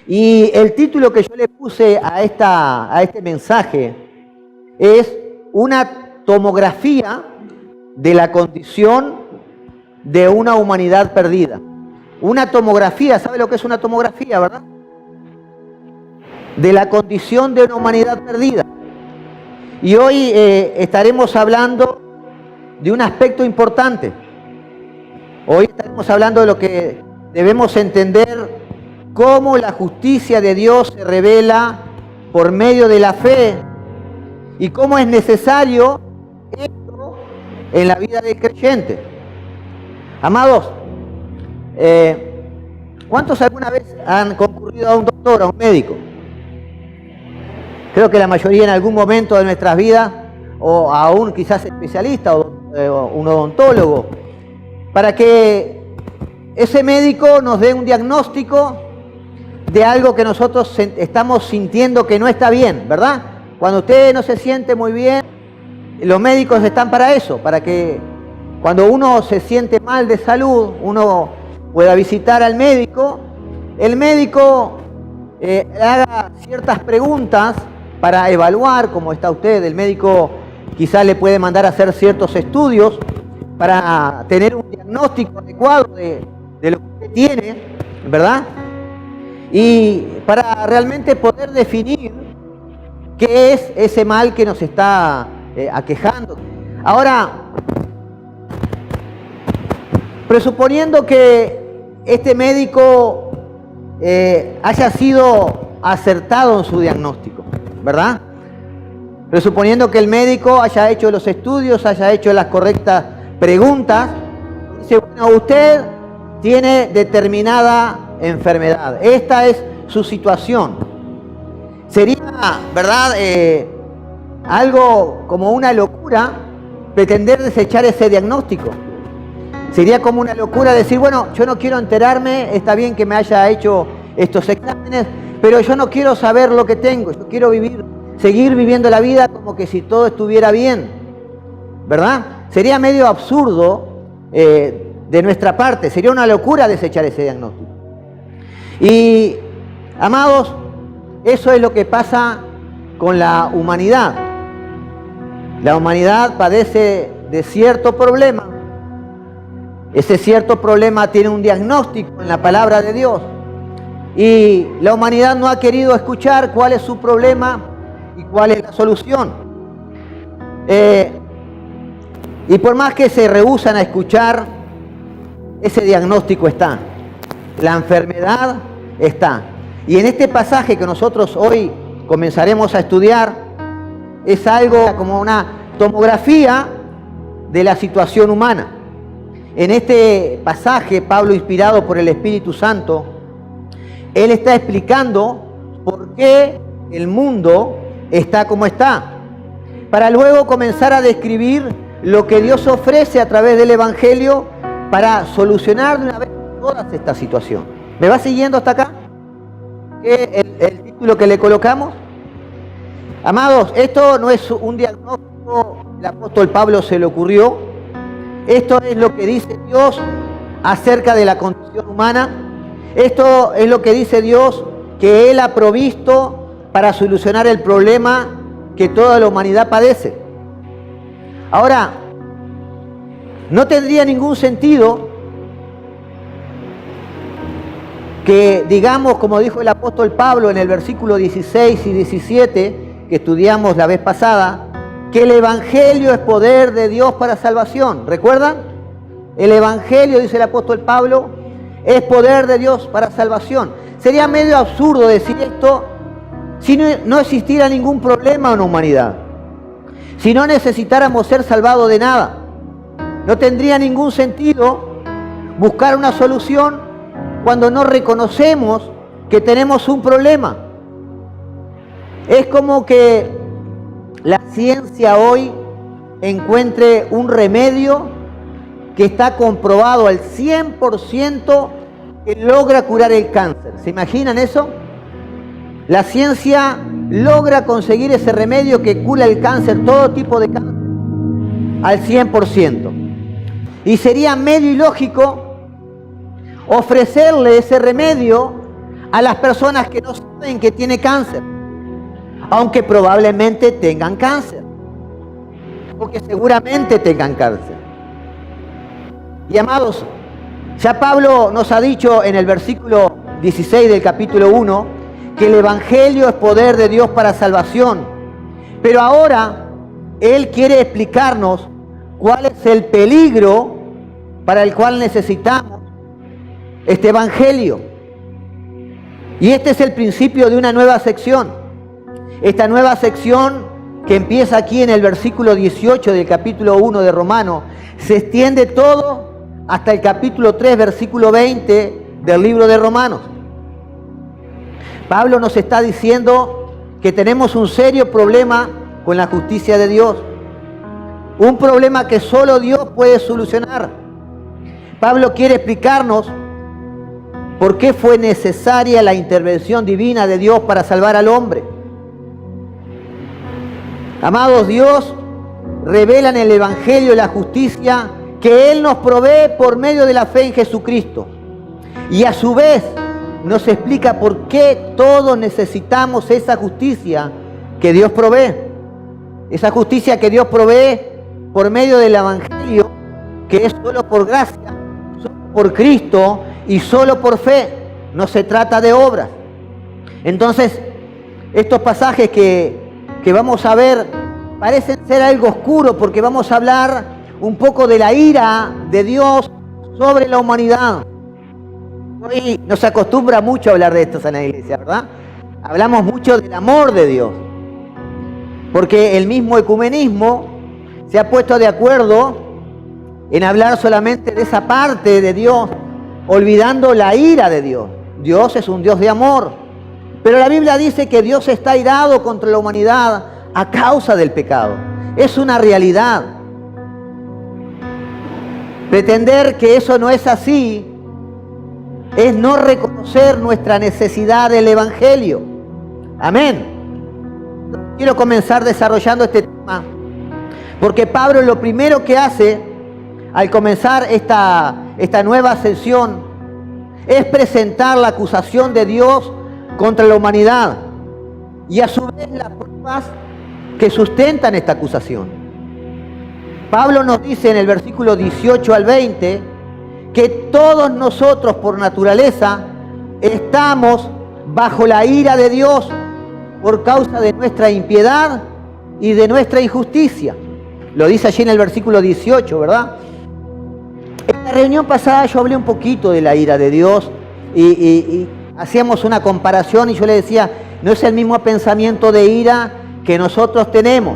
Y el título que yo le puse a este mensaje es una tomografía de la condición de una humanidad perdida. Una tomografía, ¿sabe lo que es una tomografía, verdad? De la condición de una humanidad perdida. Y hoy estaremos hablando de un aspecto importante. Hoy estaremos hablando de lo que debemos entender, cómo la justicia de Dios se revela por medio de la fe y cómo es necesario esto en la vida del creyente. Amados, ¿cuántos alguna vez han concurrido a un doctor, a un médico? Creo que la mayoría en algún momento de nuestras vidas, o a un quizás especialista o un odontólogo, para que ese médico nos dé un diagnóstico de algo que nosotros estamos sintiendo que no está bien, ¿verdad? Cuando usted no se siente muy bien, los médicos están para eso, para que cuando uno se siente mal de salud, uno pueda visitar al médico, el médico haga ciertas preguntas para evaluar cómo está usted. El médico quizás le puede mandar a hacer ciertos estudios para tener un diagnóstico adecuado de lo que usted tiene, ¿verdad? Y para realmente poder definir qué es ese mal que nos está aquejando. Ahora, presuponiendo que este médico haya sido acertado en su diagnóstico, ¿verdad? Presuponiendo que el médico haya hecho los estudios, haya hecho las correctas preguntas, dice, bueno, usted tiene determinada enfermedad, esta es su situación. Sería, ¿verdad?, algo como una locura pretender desechar ese diagnóstico. Sería como una locura decir, bueno, yo no quiero enterarme, está bien que me haya hecho estos exámenes, pero yo no quiero saber lo que tengo, yo quiero seguir viviendo la vida como que si todo estuviera bien, ¿verdad? Sería medio absurdo de nuestra parte, sería una locura desechar ese diagnóstico. Y, amados, eso es lo que pasa con la humanidad. La humanidad padece de cierto problema. Ese cierto problema tiene un diagnóstico en la palabra de Dios. Y la humanidad no ha querido escuchar cuál es su problema y cuál es la solución. Y por más que se rehúsan a escuchar, ese diagnóstico está. La enfermedad está. Y en este pasaje que nosotros hoy comenzaremos a estudiar, es algo como una tomografía de la situación humana. En este pasaje, Pablo, inspirado por el Espíritu Santo, él está explicando por qué el mundo está como está, para luego comenzar a describir lo que Dios ofrece a través del Evangelio para solucionar de una vez toda esta situación. ¿Me va siguiendo hasta acá? El título que le colocamos. Amados, esto no es un diagnóstico que el apóstol Pablo se le ocurrió. Esto es lo que dice Dios acerca de la condición humana. Esto es lo que dice Dios que Él ha provisto para solucionar el problema que toda la humanidad padece. Ahora, no tendría ningún sentido que digamos, como dijo el apóstol Pablo en el versículo 16 y 17, que estudiamos la vez pasada, que el Evangelio es poder de Dios para salvación. ¿Recuerdan? El Evangelio, dice el apóstol Pablo, es poder de Dios para salvación. Sería medio absurdo decir esto si no existiera ningún problema en la humanidad. Si no necesitáramos ser salvados de nada. No tendría ningún sentido buscar una solución cuando no reconocemos que tenemos un problema. Es como que la ciencia hoy encuentre un remedio que está comprobado al 100% que logra curar el cáncer. ¿Se imaginan eso? La ciencia logra conseguir ese remedio que cura el cáncer, todo tipo de cáncer, al 100%. Y sería medio ilógico ofrecerle ese remedio a las personas que no saben que tiene cáncer, aunque probablemente tengan cáncer, porque seguramente tengan cáncer. Y amados, ya Pablo nos ha dicho en el versículo 16 del capítulo 1 que el Evangelio es poder de Dios para salvación. Pero ahora Él quiere explicarnos cuál es el peligro para el cual necesitamos este Evangelio. Y este es el principio de una nueva sección. Esta nueva sección que empieza aquí en el versículo 18 del capítulo 1 de Romanos, se extiende todo hasta el capítulo 3, versículo 20 del libro de Romanos. Pablo nos está diciendo que tenemos un serio problema con la justicia de Dios. Un problema que solo Dios puede solucionar. Pablo quiere explicarnos por qué fue necesaria la intervención divina de Dios para salvar al hombre. Amados, Dios revela en el Evangelio la justicia que Él nos provee por medio de la fe en Jesucristo. Y a su vez nos explica por qué todos necesitamos esa justicia que Dios provee. Esa justicia que Dios provee por medio del Evangelio, que es solo por gracia, solo por Cristo y solo por fe. No se trata de obras. Entonces, estos pasajes que vamos a ver parecen ser algo oscuro, porque vamos a hablar un poco de la ira de Dios sobre la humanidad. Hoy no se acostumbra mucho a hablar de esto en la iglesia, ¿verdad? Hablamos mucho del amor de Dios, porque el mismo ecumenismo se ha puesto de acuerdo en hablar solamente de esa parte de Dios, olvidando la ira de Dios. Dios es un Dios de amor, pero la Biblia dice que Dios está airado contra la humanidad a causa del pecado. Es una realidad. Pretender que eso no es así es no reconocer nuestra necesidad del Evangelio. Amén. Quiero comenzar desarrollando este tema, porque Pablo lo primero que hace al comenzar esta nueva sesión es presentar la acusación de Dios contra la humanidad y a su vez las pruebas que sustentan esta acusación. Pablo nos dice en el versículo 18 al 20 que todos nosotros por naturaleza estamos bajo la ira de Dios por causa de nuestra impiedad y de nuestra injusticia. Lo dice allí en el versículo 18, ¿verdad? En la reunión pasada yo hablé un poquito de la ira de Dios y hacíamos una comparación y yo le decía, no es el mismo pensamiento de ira que nosotros tenemos.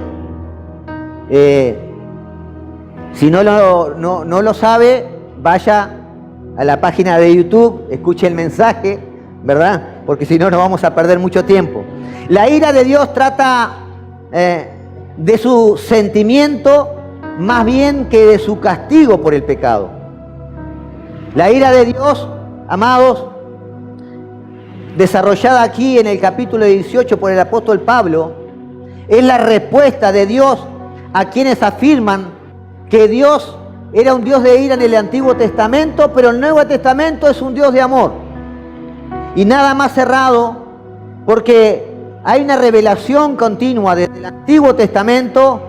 Si no lo sabe, vaya a la página de YouTube, escuche el mensaje, ¿verdad? Porque si no, nos vamos a perder mucho tiempo. La ira de Dios trata de su sentimiento más bien que de su castigo por el pecado. La ira de Dios, amados, desarrollada aquí en el capítulo 18 por el apóstol Pablo, es la respuesta de Dios a quienes afirman que Dios era un Dios de ira en el Antiguo Testamento, pero el Nuevo Testamento es un Dios de amor. Y nada más cerrado, porque hay una revelación continua desde el Antiguo Testamento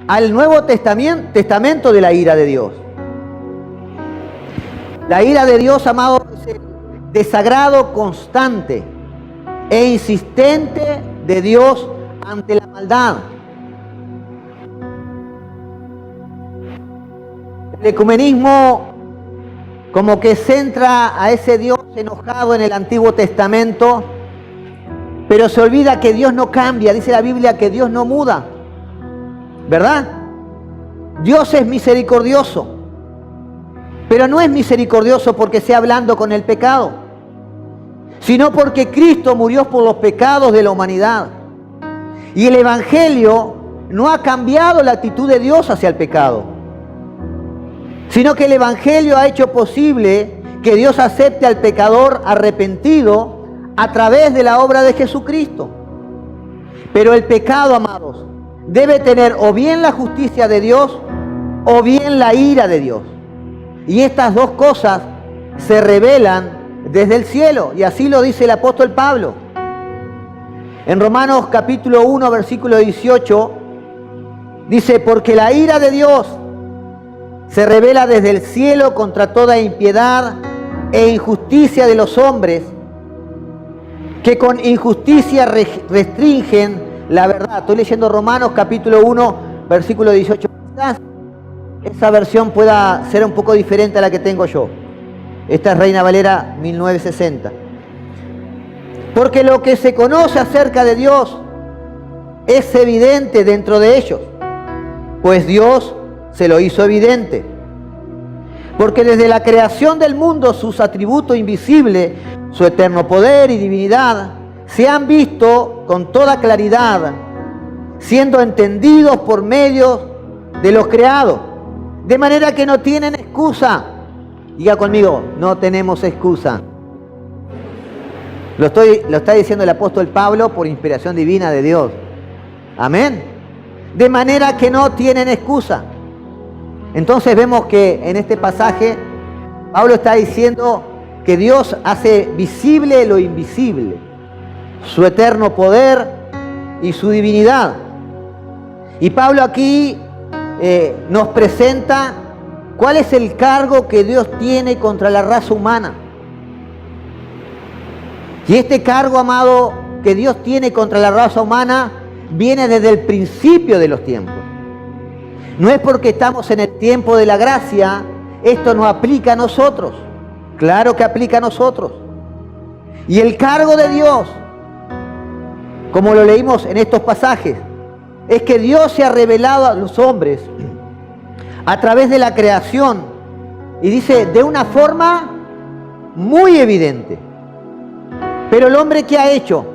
al Nuevo Testamento de la ira de Dios. La ira de Dios, amados, es el desagrado constante e insistente de Dios ante la maldad. El ecumenismo como que centra a ese Dios enojado en el Antiguo Testamento, pero se olvida que Dios no cambia. Dice la Biblia que Dios no muda, ¿verdad? Dios es misericordioso, pero no es misericordioso porque sea blando con el pecado, sino porque Cristo murió por los pecados de la humanidad. Y el Evangelio no ha cambiado la actitud de Dios hacia el pecado, sino que el Evangelio ha hecho posible que Dios acepte al pecador arrepentido a través de la obra de Jesucristo. Pero el pecado, amados, debe tener o bien la justicia de Dios o bien la ira de Dios. Y estas dos cosas se revelan desde el cielo, y así lo dice el apóstol Pablo. En Romanos capítulo 1, versículo 18, dice, porque la ira de Dios se revela desde el cielo contra toda impiedad e injusticia de los hombres, que con injusticia restringen la verdad. Estoy leyendo Romanos capítulo 1, versículo 18. Quizás esa versión pueda ser un poco diferente a la que tengo yo. Esta es Reina Valera 1960. Porque lo que se conoce acerca de Dios es evidente dentro de ellos, pues Dios se lo hizo evidente. Porque desde la creación del mundo sus atributos invisibles, su eterno poder y divinidad, se han visto con toda claridad, siendo entendidos por medio de los creados, de manera que no tienen excusa. Diga conmigo, no tenemos excusa. Lo está diciendo el apóstol Pablo por inspiración divina de Dios. Amén. De manera que no tienen excusa. Entonces vemos que en este pasaje Pablo está diciendo que Dios hace visible lo invisible, su eterno poder y su divinidad. Y Pablo aquí nos presenta cuál es el cargo que Dios tiene contra la raza humana. Y este cargo, amado, que Dios tiene contra la raza humana viene desde el principio de los tiempos. No es porque estamos en el tiempo de la gracia, esto nos aplica a nosotros. Claro que aplica a nosotros. Y el cargo de Dios, como lo leímos en estos pasajes, es que Dios se ha revelado a los hombres a través de la creación. Y dice, de una forma muy evidente. Pero el hombre, ¿qué ha hecho?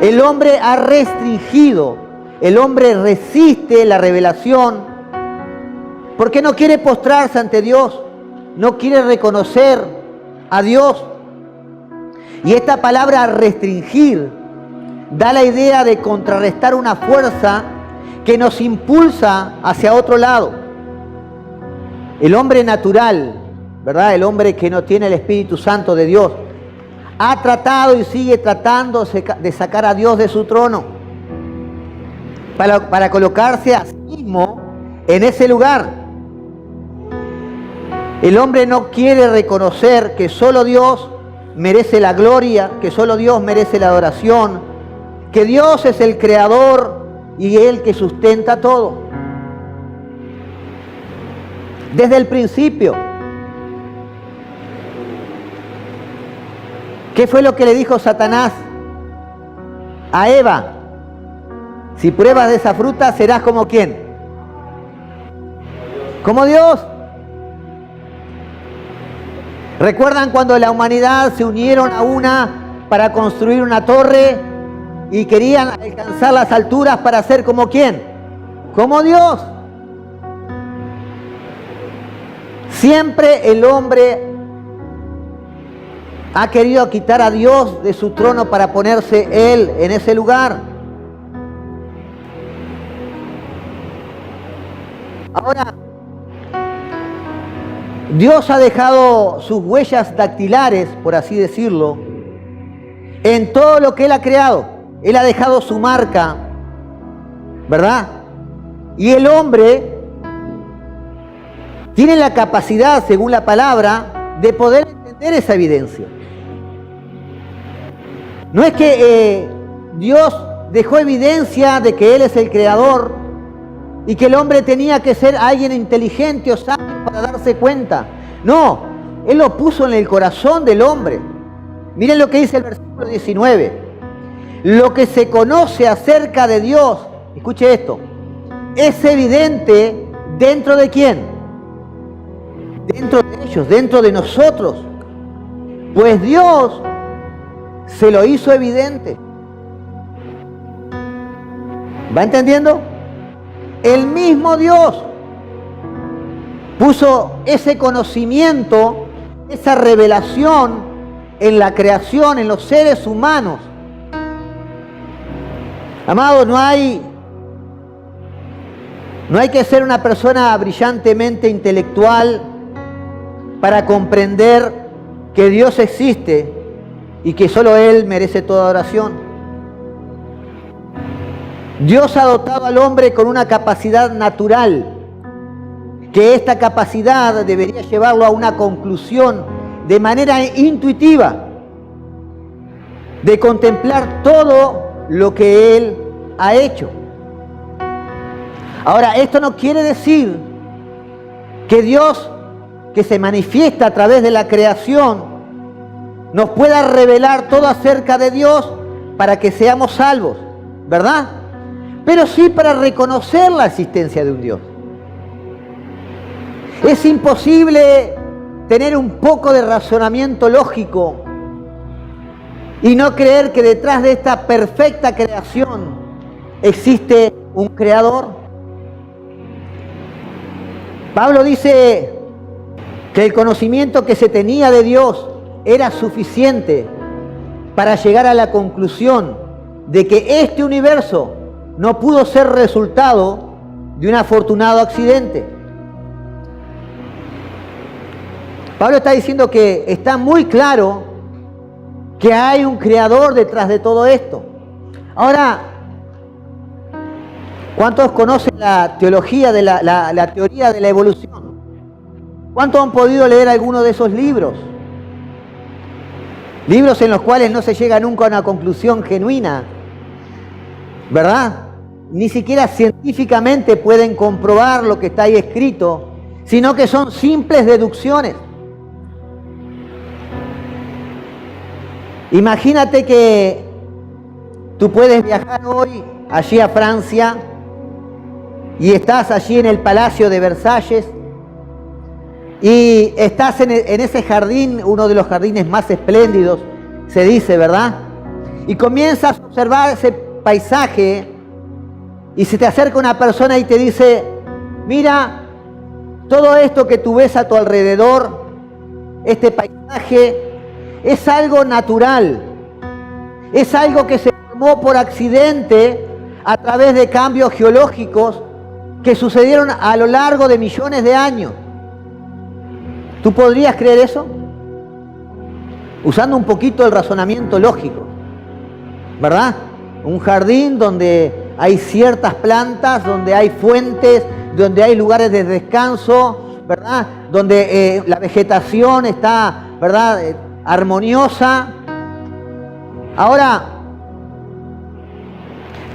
El hombre ha restringido, el hombre resiste la revelación porque no quiere postrarse ante Dios, no quiere reconocer a Dios. Y esta palabra restringir da la idea de contrarrestar una fuerza que nos impulsa hacia otro lado. El hombre natural, ¿verdad? El hombre que no tiene el Espíritu Santo de Dios, ha tratado y sigue tratando de sacar a Dios de su trono para colocarse a sí mismo en ese lugar. El hombre no quiere reconocer que solo Dios merece la gloria, que solo Dios merece la adoración, que Dios es el creador y el que sustenta todo. Desde el principio. ¿Qué fue lo que le dijo Satanás a Eva? Si pruebas de esa fruta, serás como ¿quién? Como Dios. ¿Recuerdan cuando la humanidad se unieron a una para construir una torre y querían alcanzar las alturas para ser como ¿quién? Como Dios. Siempre el hombre ha querido quitar a Dios de su trono para ponerse Él en ese lugar. Ahora, Dios ha dejado sus huellas dactilares, por así decirlo, en todo lo que Él ha creado. Él ha dejado su marca, ¿verdad? Y el hombre tiene la capacidad, según la palabra, de poder entender esa evidencia. No es que Dios dejó evidencia de que Él es el creador y que el hombre tenía que ser alguien inteligente o sabio para darse cuenta. No, Él lo puso en el corazón del hombre. Miren lo que dice el versículo 19. Lo que se conoce acerca de Dios, escuche esto, es evidente dentro de ¿quién? Dentro de ellos, dentro de nosotros. Pues Dios se lo hizo evidente. ¿Va entendiendo? El mismo Dios puso ese conocimiento, esa revelación en la creación, en los seres humanos. Amados, no hay que ser una persona brillantemente intelectual para comprender que Dios existe y que solo Él merece toda adoración. Dios ha dotado al hombre con una capacidad natural, que esta capacidad debería llevarlo a una conclusión de manera intuitiva, de contemplar todo lo que Él ha hecho. Ahora, esto no quiere decir que Dios, que se manifiesta a través de la creación, nos pueda revelar todo acerca de Dios para que seamos salvos, ¿verdad? Pero sí para reconocer la existencia de un Dios. Es imposible tener un poco de razonamiento lógico y no creer que detrás de esta perfecta creación existe un creador. Pablo dice que el conocimiento que se tenía de Dios era suficiente para llegar a la conclusión de que este universo no pudo ser resultado de un afortunado accidente. Pablo está diciendo que está muy claro que hay un creador detrás de todo esto. Ahora, ¿cuántos conocen la teología de la teoría de la evolución? ¿Cuántos han podido leer alguno de esos libros? Libros en los cuales no se llega nunca a una conclusión genuina, ¿verdad? Ni siquiera científicamente pueden comprobar lo que está ahí escrito, sino que son simples deducciones. Imagínate que tú puedes viajar hoy allí a Francia y estás allí en el Palacio de Versalles y estás en ese jardín, uno de los jardines más espléndidos, se dice, ¿verdad? Y comienzas a observar ese paisaje y se te acerca una persona y te dice, mira, todo esto que tú ves a tu alrededor, este paisaje, es algo natural, es algo que se formó por accidente a través de cambios geológicos que sucedieron a lo largo de millones de años. ¿Tú podrías creer eso? Usando un poquito el razonamiento lógico, ¿verdad? Un jardín donde hay ciertas plantas, donde hay fuentes, donde hay lugares de descanso, ¿verdad? Donde la vegetación está, ¿verdad?, armoniosa. Ahora,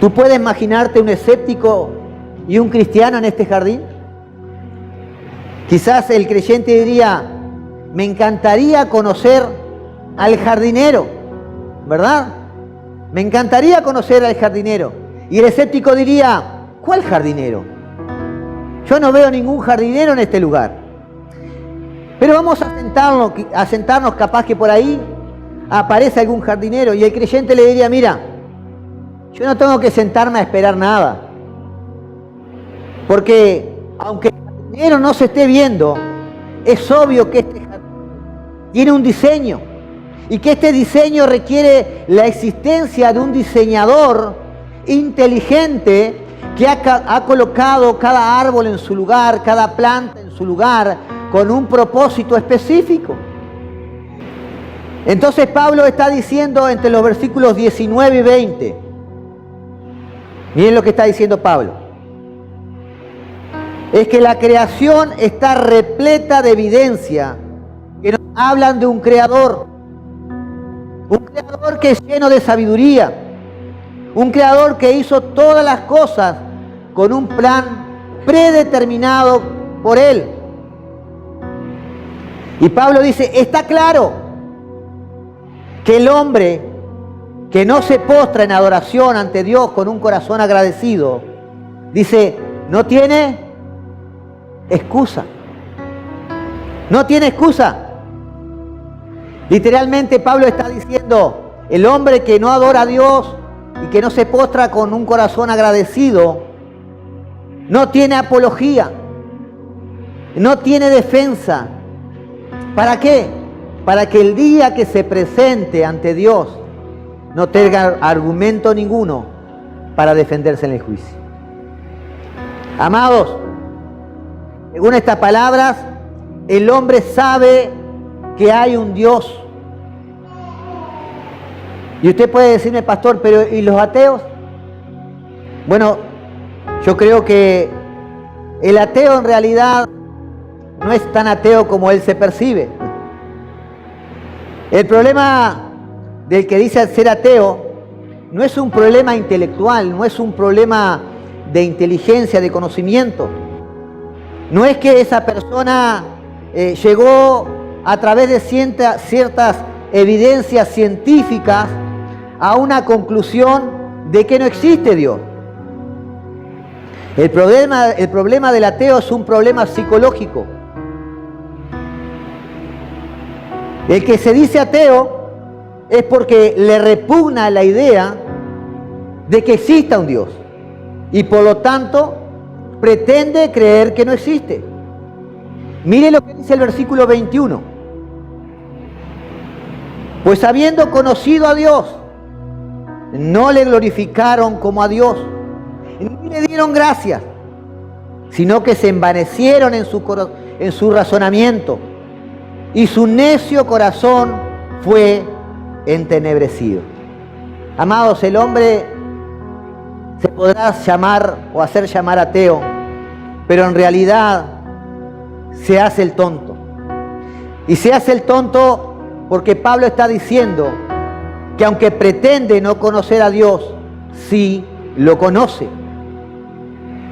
¿tú puedes imaginarte un escéptico y un cristiano en este jardín? Quizás el creyente diría, me encantaría conocer al jardinero, ¿verdad? Me encantaría conocer al jardinero. Y el escéptico diría, ¿cuál jardinero? Yo no veo ningún jardinero en este lugar. Pero vamos a sentarnos capaz que por ahí aparece algún jardinero y el creyente le diría, mira, yo no tengo que sentarme a esperar nada. Porque aunque el jardinero no se esté viendo, es obvio que este jardín tiene un diseño y que este diseño requiere la existencia de un diseñador inteligente que ha colocado cada árbol en su lugar, cada planta en su lugar, con un propósito específico. Entonces Pablo está diciendo entre los versículos 19 y 20. Miren lo que está diciendo Pablo. Es que la creación está repleta de evidencia que nos hablan de un creador que es lleno de sabiduría, un creador que hizo todas las cosas con un plan predeterminado por él. Y Pablo dice, está claro que el hombre que no se postra en adoración ante Dios con un corazón agradecido, dice, no tiene excusa. No tiene excusa. Literalmente Pablo está diciendo, el hombre que no adora a Dios y que no se postra con un corazón agradecido, no tiene apología, no tiene defensa. ¿Para qué? Para que el día que se presente ante Dios no tenga argumento ninguno para defenderse en el juicio. Amados, según estas palabras, el hombre sabe que hay un Dios. Y usted puede decirme, pastor, pero ¿y los ateos? Bueno, yo creo que el ateo en realidad no es tan ateo como él se percibe. El problema del que dice ser ateo no es un problema intelectual, no es un problema de inteligencia, de conocimiento. No es que esa persona llegó a través de ciertas evidencias científicas a una conclusión de que no existe Dios. El problema del ateo es un problema psicológico. El que se dice ateo es porque le repugna la idea de que exista un Dios y por lo tanto pretende creer que no existe. Mire lo que dice el versículo 21. Pues habiendo conocido a Dios, no le glorificaron como a Dios, ni le dieron gracias, sino que se envanecieron en su razonamiento, y su necio corazón fue entenebrecido. Amados, el hombre se podrá llamar o hacer llamar ateo, pero en realidad se hace el tonto. Y se hace el tonto porque Pablo está diciendo que aunque pretende no conocer a Dios, sí lo conoce.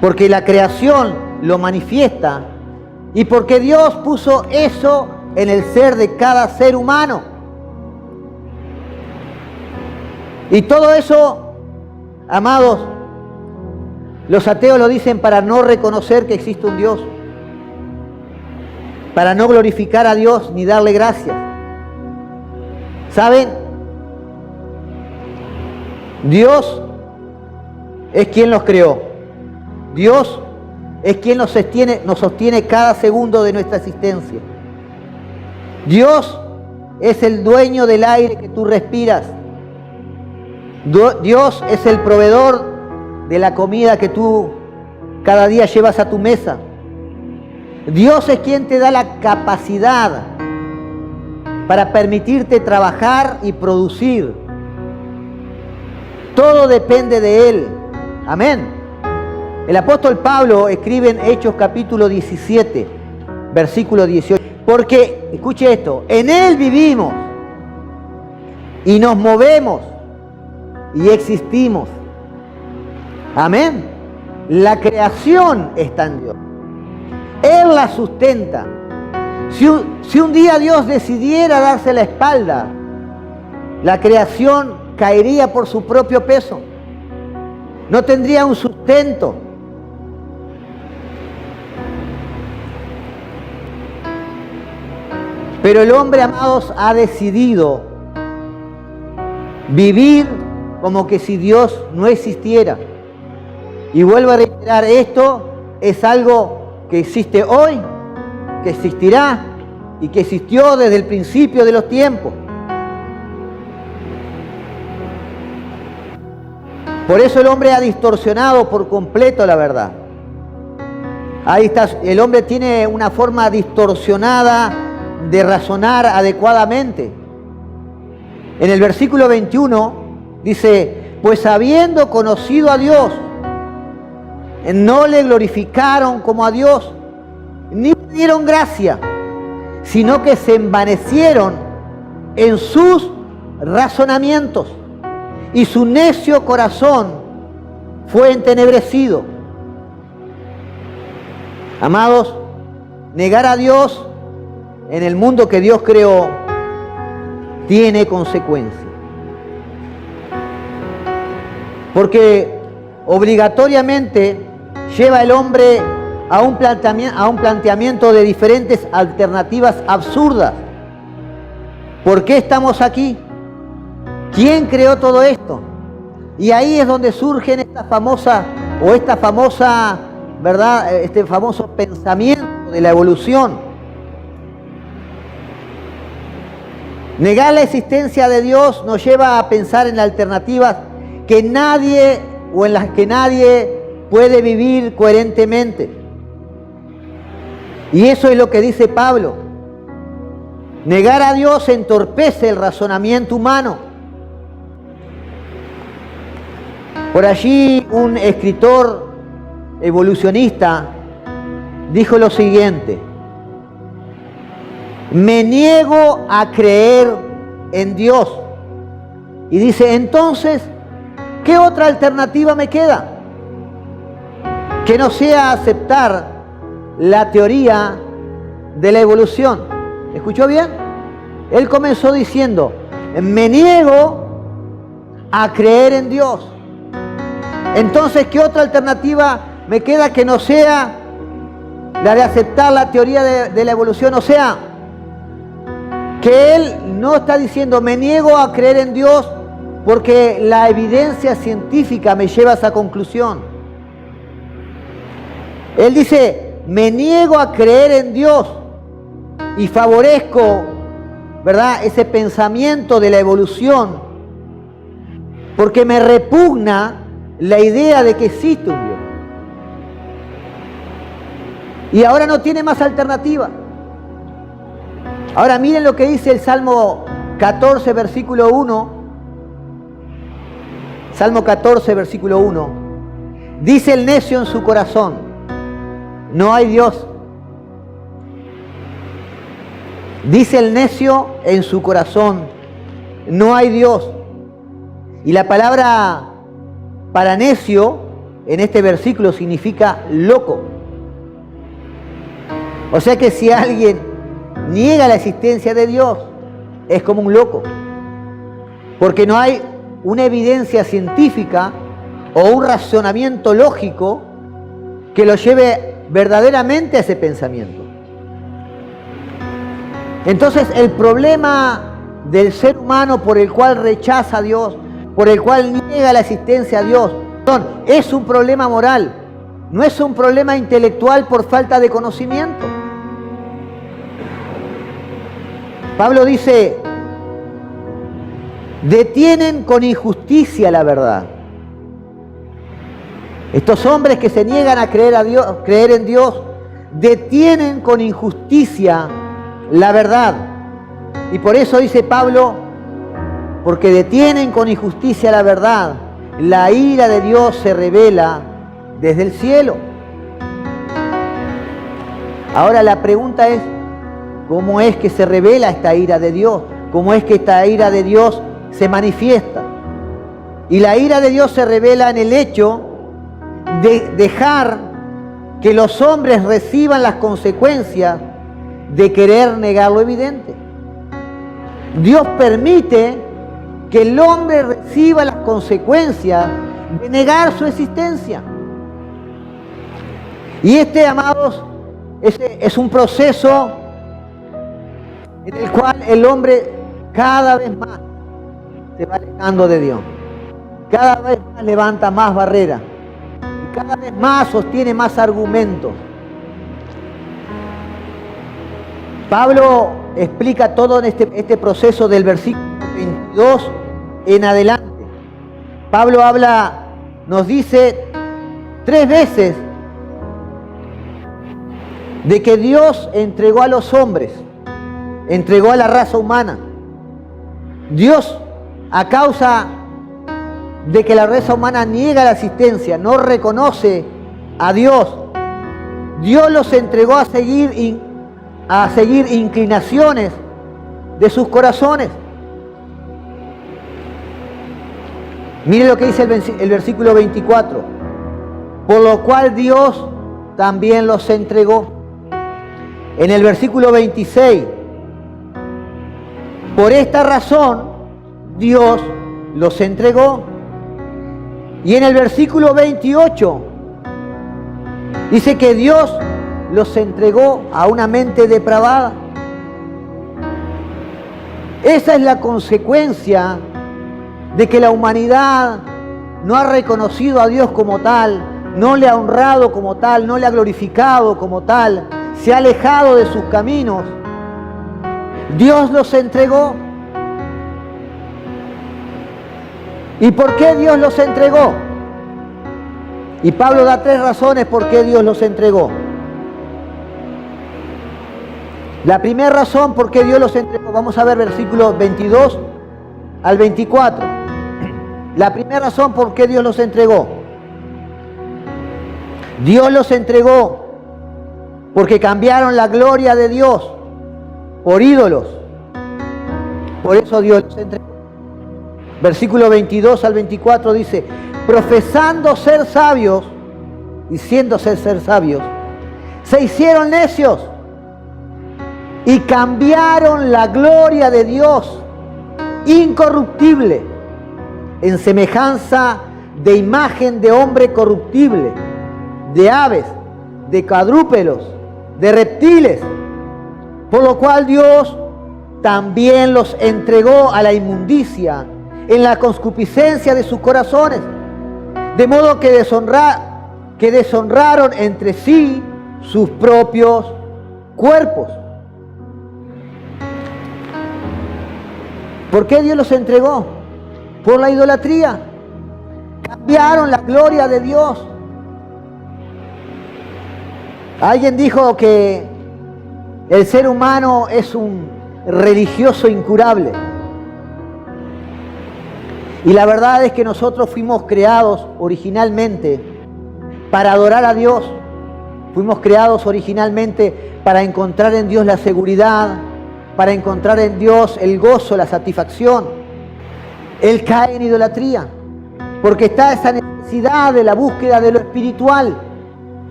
Porque la creación lo manifiesta y porque Dios puso eso en el ser de cada ser humano. Y todo eso, amados, los ateos lo dicen para no reconocer que existe un Dios, para no glorificar a Dios ni darle gracias. ¿Saben? Dios es quien los creó. Dios es quien nos sostiene cada segundo de nuestra existencia. Dios es el dueño del aire que tú respiras. Dios es el proveedor de la comida que tú cada día llevas a tu mesa. Dios es quien te da la capacidad para permitirte trabajar y producir. Todo depende de Él. Amén. El apóstol Pablo escribe en Hechos capítulo 17, versículo 18. Porque, escuche esto, en Él vivimos y nos movemos y existimos. Amén. La creación está en Dios. Él la sustenta. Si un día Dios decidiera darse la espalda, la creación caería por su propio peso. No tendría un sustento. Pero el hombre, amados, ha decidido vivir como que si Dios no existiera. Y vuelvo a reiterar, esto es algo que existe hoy, que existirá y que existió desde el principio de los tiempos. Por eso el hombre ha distorsionado por completo la verdad. Ahí está, el hombre tiene una forma distorsionada de razonar adecuadamente. En el versículo 21 dice, pues habiendo conocido a Dios, no le glorificaron como a Dios, ni le dieron gracia, sino que se envanecieron en sus razonamientos, y su necio corazón fue entenebrecido. Amados, negar a Dios en el mundo que Dios creó tiene consecuencias. Porque obligatoriamente lleva al hombre a un planteamiento de diferentes alternativas absurdas. ¿Por qué estamos aquí? ¿Quién creó todo esto? Y ahí es donde surgen esta famosa, ¿verdad? Este famoso pensamiento de la evolución. Negar la existencia de Dios nos lleva a pensar en alternativas que nadie o en las que nadie puede vivir coherentemente. Y eso es lo que dice Pablo. Negar a Dios entorpece el razonamiento humano. Por allí un escritor evolucionista dijo lo siguiente: me niego a creer en Dios. Y dice, entonces, ¿qué otra alternativa me queda? Que no sea aceptar la teoría de la evolución. ¿Escuchó bien? Él comenzó diciendo, me niego a creer en Dios. Entonces, ¿qué otra alternativa me queda que no sea la de aceptar la teoría de la evolución? O sea, que él no está diciendo, me niego a creer en Dios porque la evidencia científica me lleva a esa conclusión. Él dice, me niego a creer en Dios y favorezco, ¿verdad?, ese pensamiento de la evolución porque me repugna la idea de que existe un Dios. Y ahora no tiene más alternativa. Ahora miren lo que dice el Salmo 14, versículo 1. Salmo 14, versículo 1. Dice el necio en su corazón, no hay Dios. Dice el necio en su corazón, no hay Dios. Y la palabra para necio en este versículo significa loco. O sea que si alguien niega la existencia de Dios, es como un loco. Porque no hay una evidencia científica o un razonamiento lógico que lo lleve verdaderamente a ese pensamiento. Entonces, el problema del ser humano por el cual rechaza a Dios, por el cual niega la existencia a Dios, es un problema moral, no es un problema intelectual por falta de conocimiento. Pablo dice, detienen con injusticia la verdad. Estos hombres que se niegan a creer en Dios, detienen con injusticia la verdad. Y por eso dice Pablo, porque detienen con injusticia la verdad, la ira de Dios se revela desde el cielo. Ahora la pregunta es, ¿cómo es que se revela esta ira de Dios? ¿Cómo es que esta ira de Dios se manifiesta? Y la ira de Dios se revela en el hecho de dejar que los hombres reciban las consecuencias de querer negar lo evidente. Dios permite que el hombre reciba las consecuencias de negar su existencia. Y amados, es un proceso en el cual el hombre cada vez más se va alejando de Dios. Cada vez más levanta más barreras. Y cada vez más sostiene más argumentos. Pablo explica todo en este proceso del versículo 22 en adelante. Pablo nos dice 3 veces de que Dios entregó a los hombres, entregó a la raza humana. Dios, a causa de que la raza humana niega la existencia, no reconoce a Dios, Dios los entregó a seguir inclinaciones de sus corazones. Mire lo que dice el versículo 24. Por lo cual Dios también los entregó. En el versículo 26. Por esta razón Dios los entregó. Y en el versículo 28 dice que Dios los entregó a una mente depravada. Esa es la consecuencia de que la humanidad no ha reconocido a Dios como tal, no le ha honrado como tal, no le ha glorificado como tal, se ha alejado de sus caminos. Dios los entregó. ¿Y por qué Dios los entregó? Y Pablo da 3 razones por qué Dios los entregó. La primera razón por qué Dios los entregó, vamos a ver versículos 22 al 24. La primera razón por qué Dios los entregó. Dios los entregó porque cambiaron la gloria de Dios por ídolos. Por eso Dios los entregó. Versículo 22 al 24 dice, profesando ser sabios, diciéndose ser sabios, se hicieron necios y cambiaron la gloria de Dios incorruptible en semejanza de imagen de hombre corruptible, de aves, de cuadrúpedos, de reptiles, por lo cual Dios también los entregó a la inmundicia en la concupiscencia de sus corazones, de modo que deshonraron entre sí sus propios cuerpos. ¿Por qué Dios los entregó? Por la idolatría. Cambiaron la gloria de Dios. Alguien dijo que el ser humano es un religioso incurable. Y la verdad es que nosotros fuimos creados originalmente para adorar a Dios. Fuimos creados originalmente para encontrar en Dios la seguridad, para encontrar en Dios el gozo, la satisfacción. Él cae en idolatría porque está esa necesidad de la búsqueda de lo espiritual.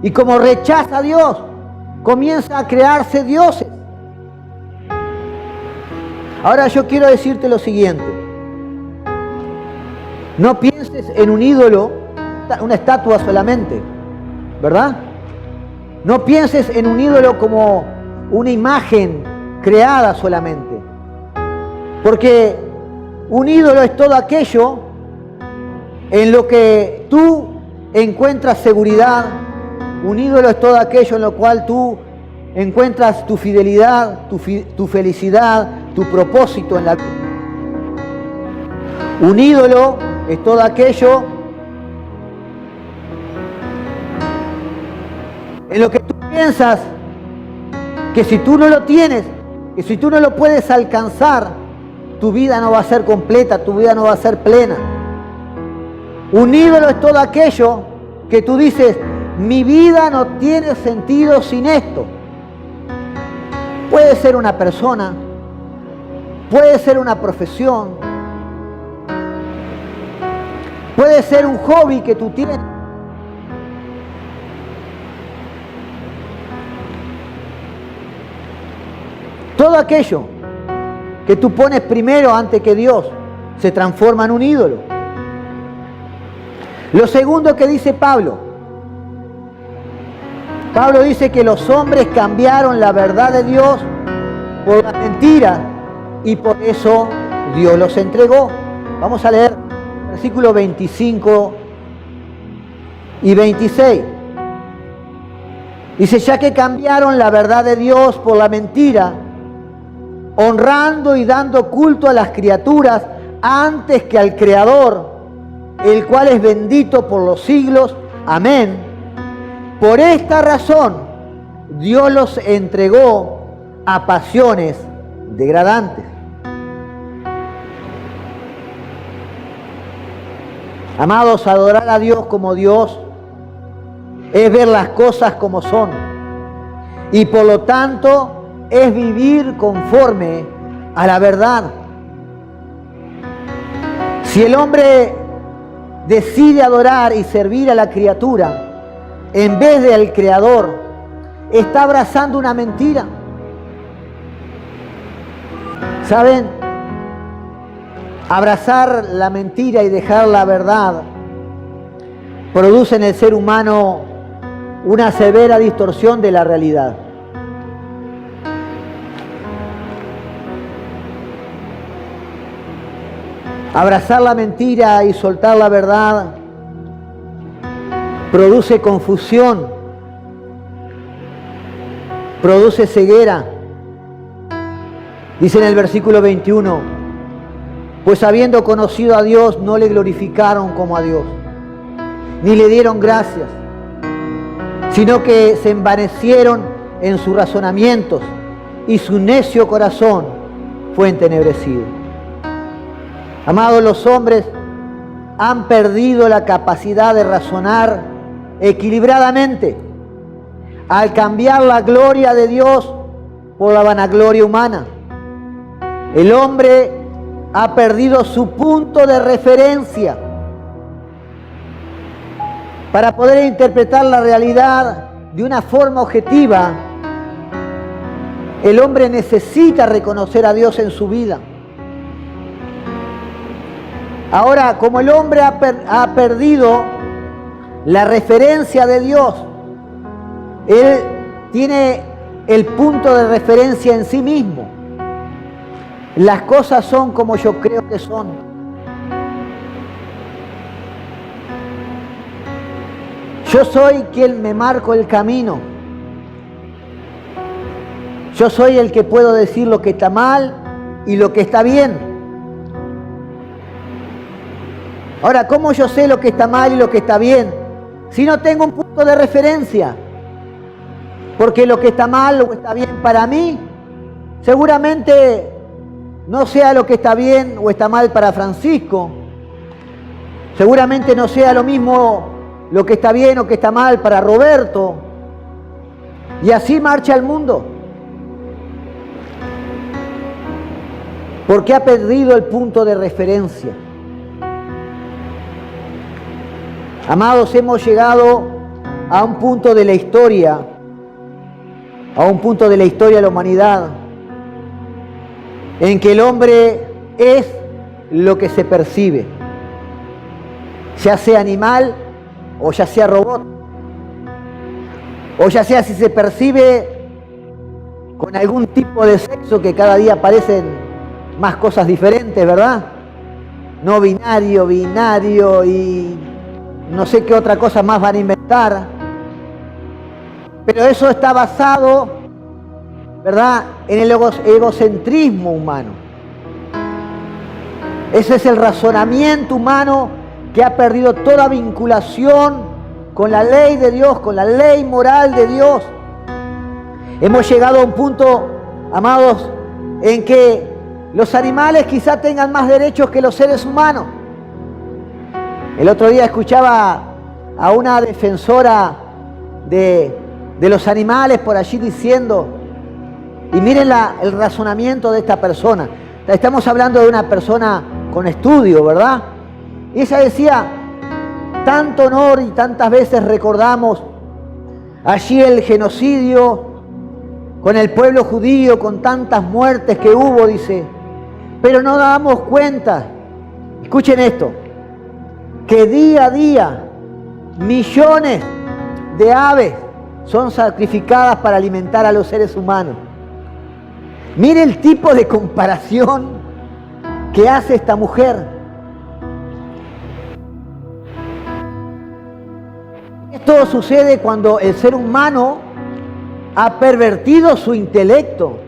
Y como rechaza a Dios, comienza a crearse dioses. Ahora yo quiero decirte lo siguiente. No pienses en un ídolo, una estatua solamente, ¿verdad? No pienses en un ídolo como una imagen creada solamente. Porque un ídolo es todo aquello en lo que tú encuentras seguridad. Un ídolo es todo aquello en lo cual tú encuentras tu fidelidad, tu felicidad, tu propósito en la vida. Un ídolo es todo aquello en lo que tú piensas que si tú no lo tienes, que si tú no lo puedes alcanzar, tu vida no va a ser completa, tu vida no va a ser plena. Un ídolo es todo aquello que tú dices, mi vida no tiene sentido sin esto. Puede ser una persona, puede ser una profesión, puede ser un hobby que tú tienes. Todo aquello que tú pones primero antes que Dios se transforma en un ídolo. Lo segundo que dice Pablo dice que los hombres cambiaron la verdad de Dios por la mentira y por eso Dios los entregó. Vamos a leer versículos 25 y 26. Dice, ya que cambiaron la verdad de Dios por la mentira, honrando y dando culto a las criaturas antes que al Creador, el cual es bendito por los siglos. Amén. Por esta razón, Dios los entregó a pasiones degradantes. Amados, adorar a Dios como Dios es ver las cosas como son. Y por lo tanto, es vivir conforme a la verdad. Si el hombre decide adorar y servir a la criatura en vez del Creador, está abrazando una mentira. ¿Saben? Abrazar la mentira y dejar la verdad produce en el ser humano una severa distorsión de la realidad. Abrazar la mentira y soltar la verdad produce confusión, produce ceguera. Dice en el versículo 21, pues habiendo conocido a Dios, no le glorificaron como a Dios, ni le dieron gracias, sino que se envanecieron en sus razonamientos y su necio corazón fue entenebrecido. Amados, los hombres han perdido la capacidad de razonar equilibradamente al cambiar la gloria de Dios por la vanagloria humana. El hombre ha perdido su punto de referencia para poder interpretar la realidad de una forma objetiva. El hombre necesita reconocer a Dios en su vida. Ahora, como el hombre ha perdido la referencia de Dios, él tiene el punto de referencia en sí mismo. Las cosas son como yo creo que son. Yo soy quien me marco el camino. Yo soy el que puedo decir lo que está mal y lo que está bien. Ahora, ¿cómo yo sé lo que está mal y lo que está bien? Si no tengo un punto de referencia. Porque lo que está mal o está bien para mí, seguramente no sea lo que está bien o está mal para Francisco. Seguramente no sea lo mismo lo que está bien o que está mal para Roberto. Y así marcha el mundo. Porque ha perdido el punto de referencia. Amados, hemos llegado a un punto de la historia, de la humanidad, en que el hombre es lo que se percibe, ya sea animal o ya sea robot, o ya sea si se percibe con algún tipo de sexo, que cada día aparecen más cosas diferentes, ¿verdad? No binario, binario y no sé qué otra cosa más van a inventar. Pero eso está basado, ¿verdad?, en el egocentrismo humano. Ese es el razonamiento humano que ha perdido toda vinculación con la ley de Dios, con la ley moral de Dios. Hemos llegado a un punto, amados, en que los animales quizá tengan más derechos que los seres humanos. El otro día escuchaba a una defensora de los animales por allí diciendo, y miren el razonamiento de esta persona. Estamos hablando de una persona con estudio, ¿verdad? Y ella decía, tanto honor y tantas veces recordamos allí el genocidio con el pueblo judío, con tantas muertes que hubo, dice, pero no damos cuenta, escuchen esto, que día a día millones de aves son sacrificadas para alimentar a los seres humanos. Mire el tipo de comparación que hace esta mujer. Esto sucede cuando el ser humano ha pervertido su intelecto,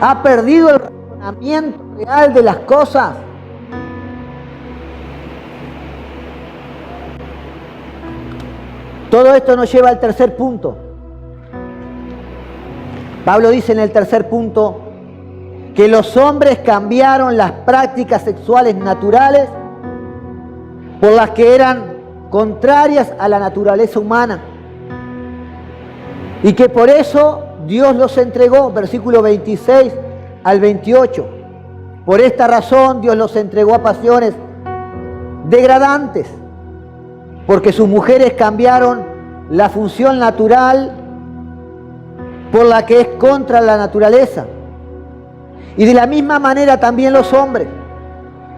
ha perdido el razonamiento real de las cosas. Todo esto nos lleva al tercer punto. Pablo dice en el tercer punto que los hombres cambiaron las prácticas sexuales naturales por las que eran contrarias a la naturaleza humana. Y que por eso Dios los entregó, versículo 26 al 28. Por esta razón Dios los entregó a pasiones degradantes, porque sus mujeres cambiaron la función natural por la que es contra la naturaleza. Y de la misma manera también los hombres,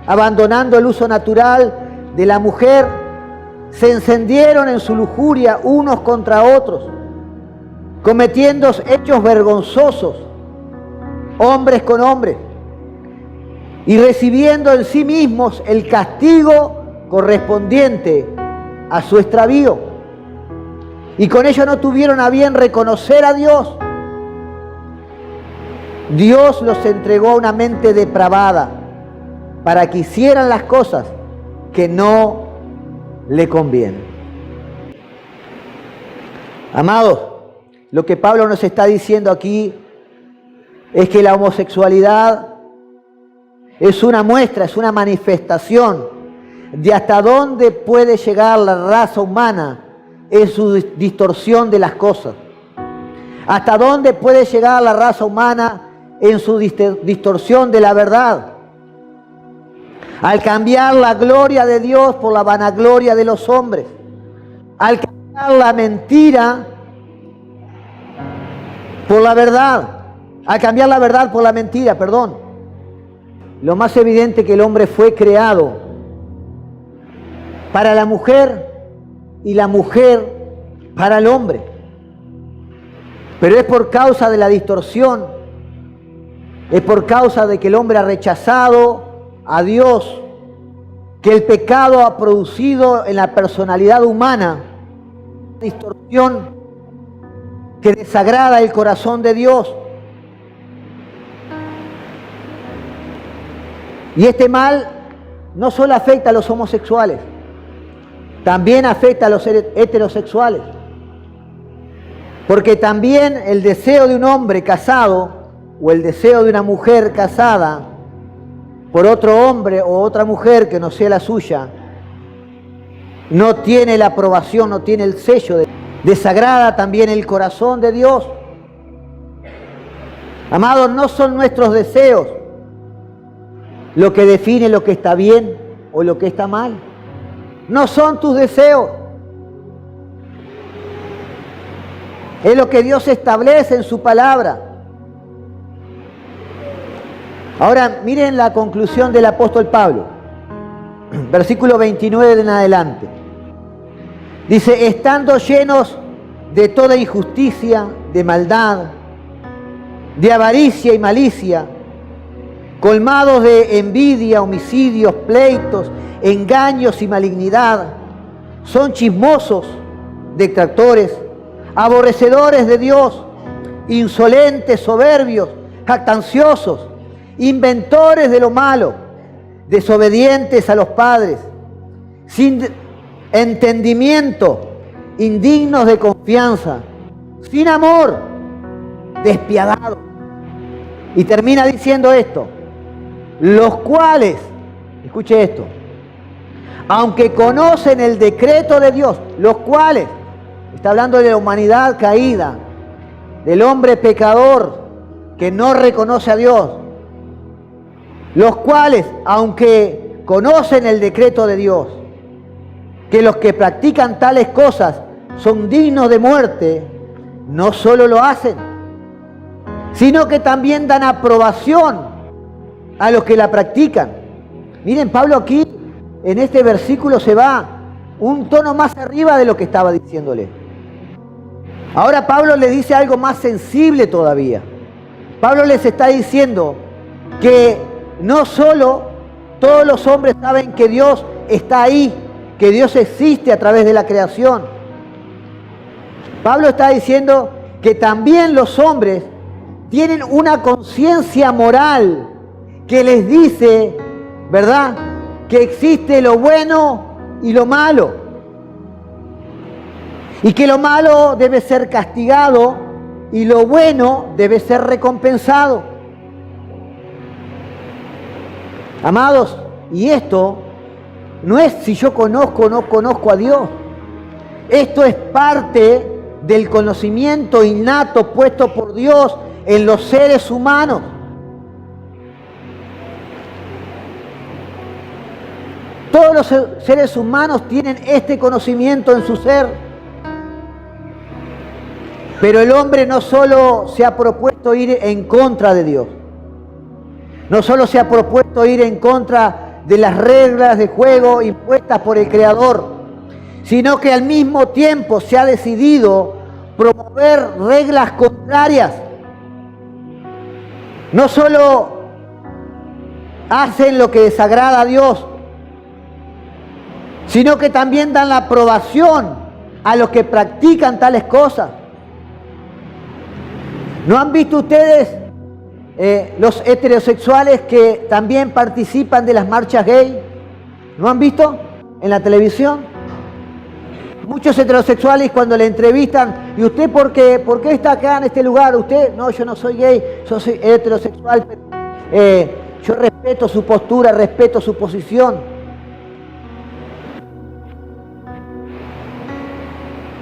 abandonando el uso natural de la mujer, se encendieron en su lujuria unos contra otros, cometiendo hechos vergonzosos, hombres con hombres, y recibiendo en sí mismos el castigo correspondiente a su extravío. Y con ello no tuvieron a bien reconocer a Dios. Dios los entregó a una mente depravada para que hicieran las cosas que no le convienen. Amados, lo que Pablo nos está diciendo aquí es que la homosexualidad es una muestra, es una manifestación de hasta dónde puede llegar la raza humana en su distorsión de las cosas. Hasta dónde puede llegar la raza humana en su distorsión de la verdad. Al cambiar la gloria de Dios por la vanagloria de los hombres. Al cambiar la mentira por la verdad. Al cambiar la verdad por la mentira, perdón. Lo más evidente que el hombre fue creado para la mujer y la mujer para el hombre. Pero es por causa de la distorsión, es por causa de que el hombre ha rechazado a Dios, que el pecado ha producido en la personalidad humana una distorsión que desagrada el corazón de Dios. Y este mal no solo afecta a los homosexuales, también afecta a los heterosexuales. Porque también el deseo de un hombre casado o el deseo de una mujer casada por otro hombre o otra mujer que no sea la suya, no tiene la aprobación, no tiene el sello, desagrada también el corazón de Dios. Amados, no son nuestros deseos lo que define lo que está bien o lo que está mal. No son tus deseos. Es lo que Dios establece en su palabra. Ahora miren la conclusión del apóstol Pablo. Versículo 29 en adelante. Dice, estando llenos de toda injusticia, de maldad, de avaricia y malicia, colmados de envidia, homicidios, pleitos, engaños y malignidad, son chismosos, detractores, aborrecedores de Dios, insolentes, soberbios, jactanciosos, inventores de lo malo, desobedientes a los padres, sin entendimiento, indignos de confianza, sin amor, despiadados. Y termina diciendo esto, los cuales, escuche esto, aunque conocen el decreto de Dios, los cuales, está hablando de la humanidad caída, del hombre pecador que no reconoce a Dios, los cuales, aunque conocen el decreto de Dios, que los que practican tales cosas son dignos de muerte, no solo lo hacen, sino que también dan aprobación a los que la practican. Miren, Pablo aquí, en este versículo, se va un tono más arriba de lo que estaba diciéndole. Ahora Pablo le dice algo más sensible todavía. Pablo les está diciendo que no solo todos los hombres saben que Dios está ahí, que Dios existe a través de la creación. Pablo está diciendo que también los hombres tienen una conciencia moral que les dice, ¿verdad?, que existe lo bueno y lo malo. Y que lo malo debe ser castigado y lo bueno debe ser recompensado. Amados, y esto no es si yo conozco o no conozco a Dios. Esto es parte del conocimiento innato puesto por Dios en los seres humanos. Todos los seres humanos tienen este conocimiento en su ser. Pero el hombre no solo se ha propuesto ir en contra de Dios, no solo se ha propuesto ir en contra de las reglas de juego impuestas por el Creador, sino que al mismo tiempo se ha decidido promover reglas contrarias. No solo hacen lo que desagrada a Dios, sino que también dan la aprobación a los que practican tales cosas. ¿No han visto ustedes los heterosexuales que también participan de las marchas gay? ¿No han visto en la televisión? Muchos heterosexuales cuando le entrevistan, ¿y usted por qué está acá en este lugar? Usted, no, yo no soy gay, yo soy heterosexual, pero yo respeto su postura, respeto su posición.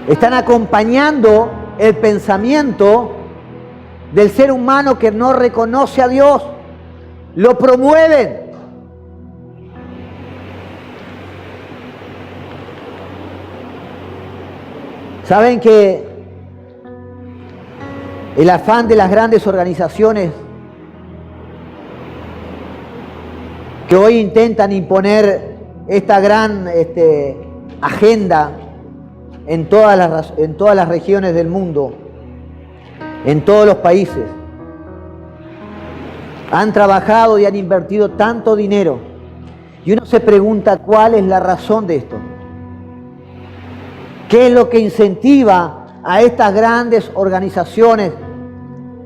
Están acompañando el pensamiento del ser humano que no reconoce a Dios. Lo promueven. Saben que el afán de las grandes organizaciones que hoy intentan imponer esta gran agenda en todas las regiones del mundo, en todos los países, han trabajado y han invertido tanto dinero. Y uno se pregunta cuál es la razón de esto. ¿Qué es lo que incentiva a estas grandes organizaciones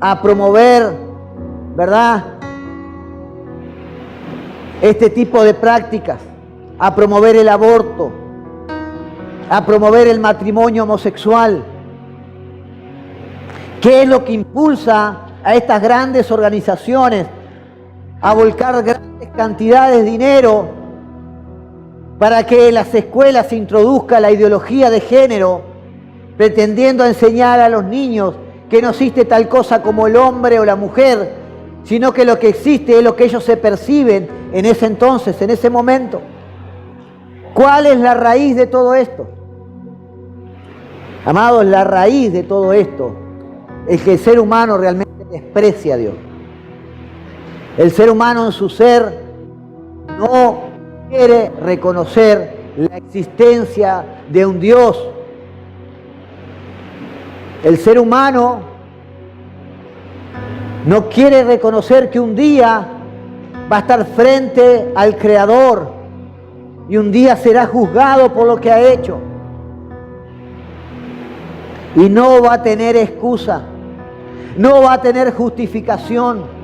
a promover, ¿verdad?, este tipo de prácticas, a promover el aborto, a promover el matrimonio homosexual? ¿Qué es lo que impulsa a estas grandes organizaciones a volcar grandes cantidades de dinero para que en las escuelas se introduzca la ideología de género, pretendiendo enseñar a los niños que no existe tal cosa como el hombre o la mujer, sino que lo que existe es lo que ellos se perciben en ese entonces, en ese momento? ¿Cuál es la raíz de todo esto? Amados, la raíz de todo esto es que el ser humano realmente desprecia a Dios. El ser humano en su ser no quiere reconocer la existencia de un Dios. El ser humano no quiere reconocer que un día va a estar frente al Creador y un día será juzgado por lo que ha hecho. Y no va a tener excusa, no va a tener justificación.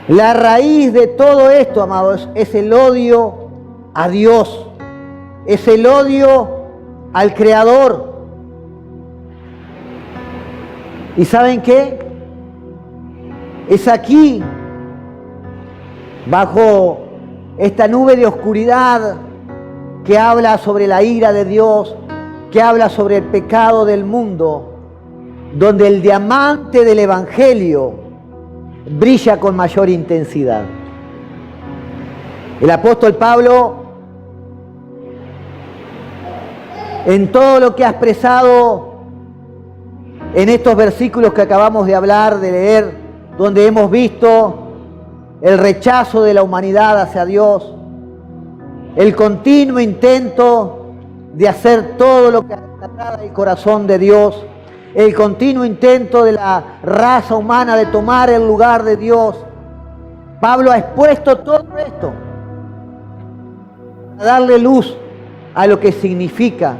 La raíz de todo esto, amados, es el odio a Dios, es el odio al Creador. ¿Y saben qué? Es aquí, bajo esta nube de oscuridad que habla sobre la ira de Dios, que habla sobre el pecado del mundo, donde el diamante del Evangelio brilla con mayor intensidad. El apóstol Pablo, en todo lo que ha expresado en estos versículos que acabamos de hablar, de leer, donde hemos visto el rechazo de la humanidad hacia Dios, el continuo intento de hacer todo lo que agrada el corazón de Dios, el continuo intento de la raza humana de tomar el lugar de Dios. Pablo ha expuesto todo esto para darle luz a lo que significa,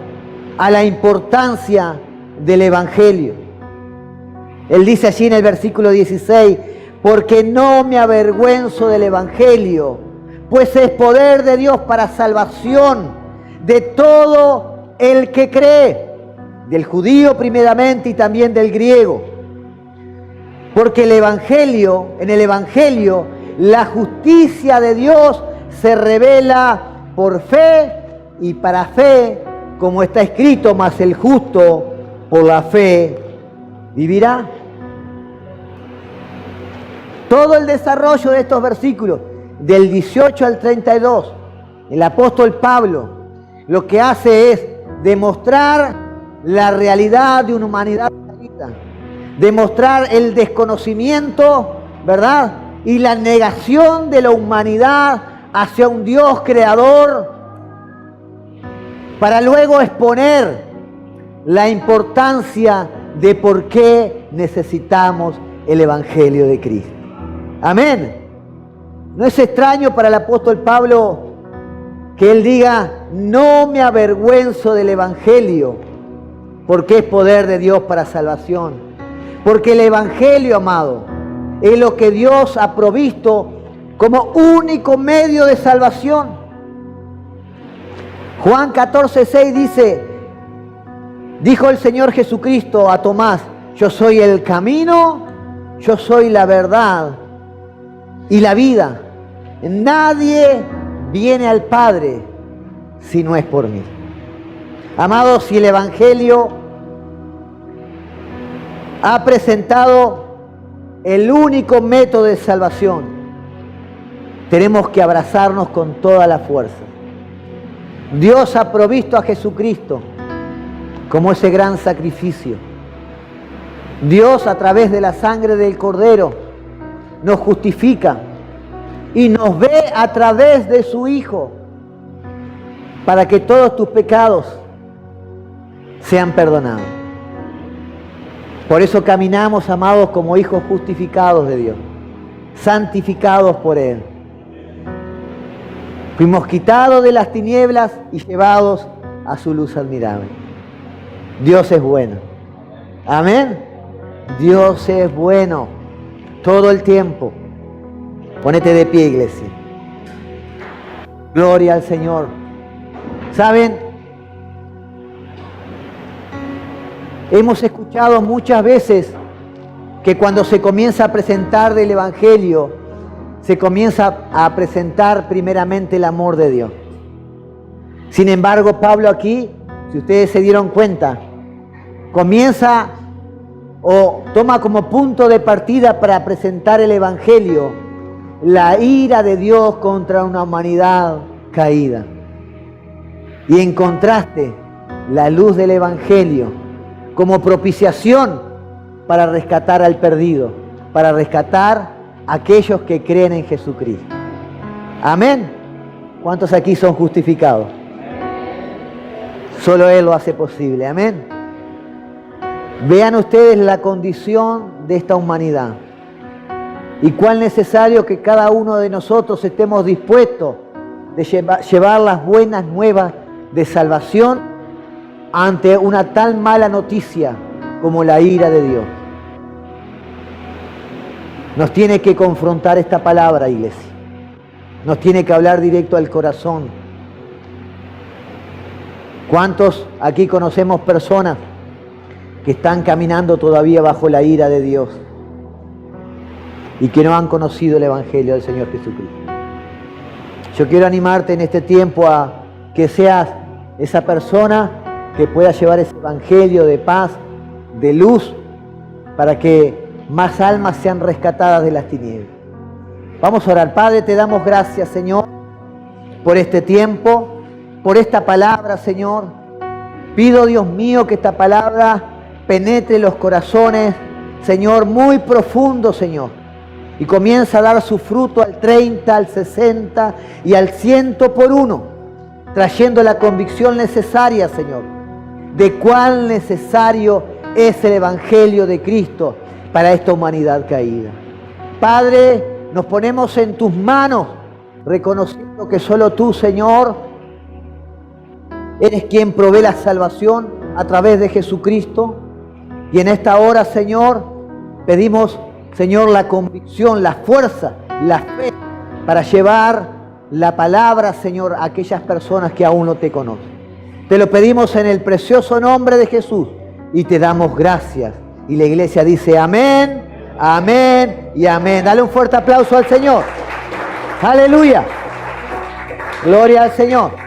a la importancia del Evangelio. Él dice allí en el versículo 16, porque no me avergüenzo del Evangelio, pues es poder de Dios para salvación de todo el que cree, del judío primeramente y también del griego. Porque el Evangelio, en el Evangelio, la justicia de Dios se revela por fe y para fe, como está escrito, mas el justo por la fe vivirá. Todo el desarrollo de estos versículos, del 18 al 32, el apóstol Pablo lo que hace es demostrar la realidad de una humanidad caída, demostrar el desconocimiento, ¿verdad?, y la negación de la humanidad hacia un Dios creador, para luego exponer la importancia de por qué necesitamos el Evangelio de Cristo. Amén. No es extraño para el apóstol Pablo que él diga, no me avergüenzo del Evangelio, porque es poder de Dios para salvación. Porque el Evangelio, amado, es lo que Dios ha provisto como único medio de salvación. Juan 14:6 dice, dijo el Señor Jesucristo a Tomás, yo soy el camino, yo soy la verdad y la vida. Nadie viene al Padre si no es por mí. Amados, si el Evangelio ha presentado el único método de salvación, tenemos que abrazarnos con toda la fuerza. Dios ha provisto a Jesucristo como ese gran sacrificio. Dios, a través de la sangre del Cordero, nos justifica y nos ve a través de su Hijo para que todos tus pecados sean perdonados. Por eso caminamos, amados, como hijos justificados de Dios, santificados por Él. Fuimos quitados de las tinieblas y llevados a su luz admirable. Dios es bueno. Amén. Dios es bueno todo el tiempo. Ponete de pie, iglesia. Gloria al Señor. ¿Saben? Hemos escuchado muchas veces que cuando se comienza a presentar del Evangelio, se comienza a presentar primeramente el amor de Dios. Sin embargo, Pablo aquí, si ustedes se dieron cuenta, comienza o toma como punto de partida para presentar el Evangelio la ira de Dios contra una humanidad caída. Y en contraste, la luz del Evangelio como propiciación para rescatar al perdido, para rescatar a aquellos que creen en Jesucristo. Amén. ¿Cuántos aquí son justificados? Solo Él lo hace posible. Amén. Vean ustedes la condición de esta humanidad y cuán necesario que cada uno de nosotros estemos dispuestos de llevar las buenas nuevas de salvación ante una tan mala noticia como la ira de Dios. Nos tiene que confrontar esta palabra, iglesia. Nos tiene que hablar directo al corazón. ¿Cuántos aquí conocemos personas que están caminando todavía bajo la ira de Dios y que no han conocido el Evangelio del Señor Jesucristo? Yo quiero animarte en este tiempo a que seas esa persona que pueda llevar ese Evangelio de paz, de luz, para que más almas sean rescatadas de las tinieblas. Vamos a orar. Padre, te damos gracias, Señor, por este tiempo, por esta palabra, Señor. Pido, Dios mío, que esta palabra penetre los corazones, Señor, muy profundo, Señor, y comienza a dar su fruto al 30, al 60 y al 100 por uno, trayendo la convicción necesaria, Señor, de cuán necesario es el Evangelio de Cristo para esta humanidad caída. Padre, nos ponemos en tus manos, reconociendo que solo tú, Señor, eres quien provee la salvación a través de Jesucristo. Y en esta hora, Señor, pedimos, Señor, la convicción, la fuerza, la fe para llevar la palabra, Señor, a aquellas personas que aún no te conocen. Te lo pedimos en el precioso nombre de Jesús y te damos gracias. Y la iglesia dice amén, amén y amén. Dale un fuerte aplauso al Señor. Aleluya. Gloria al Señor.